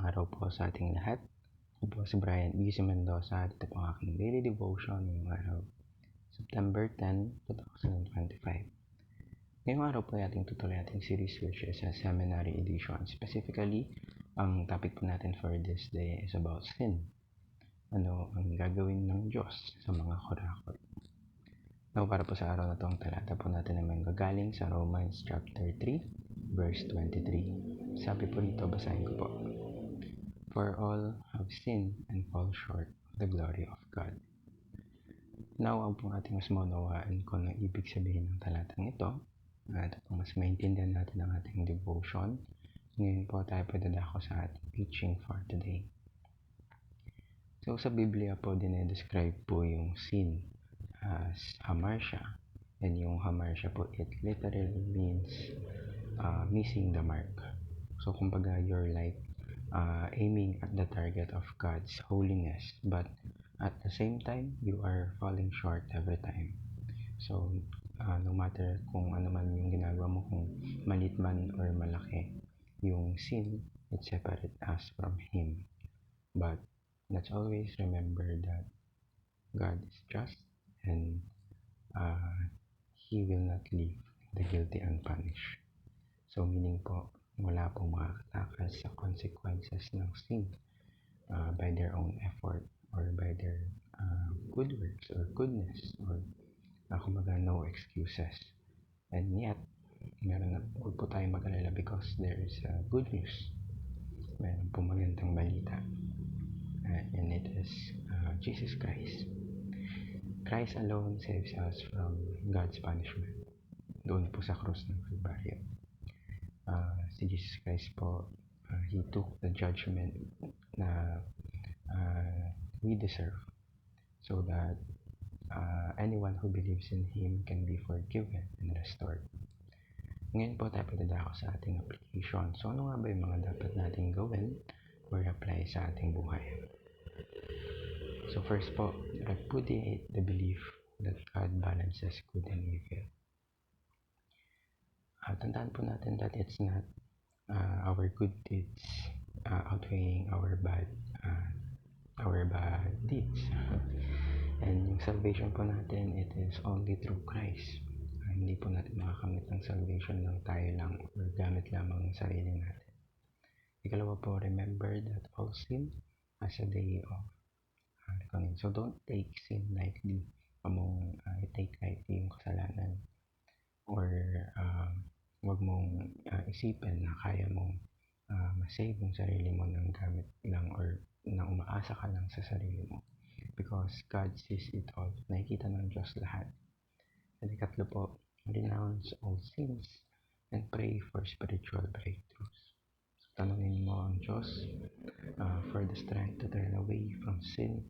Magandang araw po sa ating lahat. Ako po si Brian B. Mendoza at ito po ang aking daily devotion ngayong araw, September 10, 2025. Ngayong araw po ay ating tutuloy ating series which is a seminary edition. Specifically, ang topic po natin for this day is about sin. Ano ang gagawin ng Diyos sa mga kurakot? Now, para po sa araw na ito, ang talata po natin ay manggagaling sa Romans chapter 3, verse 23. Sabi po dito, basahin ko po. For all have sinned and fall short of the glory of God. Now, ang pong ating mas maunawaan kung ang ibig sabihin ng talatang ito, at kung mas maintindihan natin ang ating devotion, ngayon po tayo padadako sa ating teaching for today. So, sa Biblia po, dinedescribe po yung sin as hamartia. And yung hamartia po, it literally means missing the mark. So, kumbaga, you're like aiming at the target of God's holiness, but at the same time, you are falling short every time. So, no matter kung ano man yung ginagawa mo, kung malit man or malaki, yung sin, it separates us from Him. But let's always remember that God is just and He will not leave the guilty unpunished. So, meaning po, wala pong makakatakas sa consequences ng sin by their own effort or by their good works or goodness or kumbaga no excuses. And yet, huwag po tayo mag-alala because there is good news. Meron po magandang balita. And it is Jesus Christ. Christ alone saves us from God's punishment. Doon po sa krus ng Kalbaryo. Si Jesus Christ po, He took the judgment na we deserve so that anyone who believes in Him can be forgiven and restored. Ngayon po tayo padadako sa ating application. So ano nga ba yung mga dapat nating gawin or apply sa ating buhay? So first po, repudiate the belief that God balances good and evil. Tandaan po natin that it's not our good deeds outweighing our bad deeds. And yung salvation po natin, it is only through Christ. Hindi po natin makakamit ng salvation ng tayo lang or gamit lamang ng sarili natin. Ikalawa po, remember that all sin has a day of reckoning. So don't take sin lightly. Mong i-take lightly yung kasalanan. Or wag mong isipin na kaya mong masave yung sarili mo ng gamit lang or na umaasa ka lang sa sarili mo. Because God sees it all. Nakikita ng Diyos lahat. At ikatlo po, renounce all sins and pray for spiritual breakthroughs. So, tanungin mo ang Diyos for the strength to turn away from sin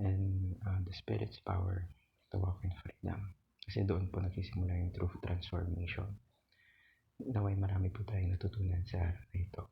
and the Spirit's power to walk in freedom. Kasi doon po nagsisimula yung true transformation. Naway marami po tayong natutunan sa araw na ito.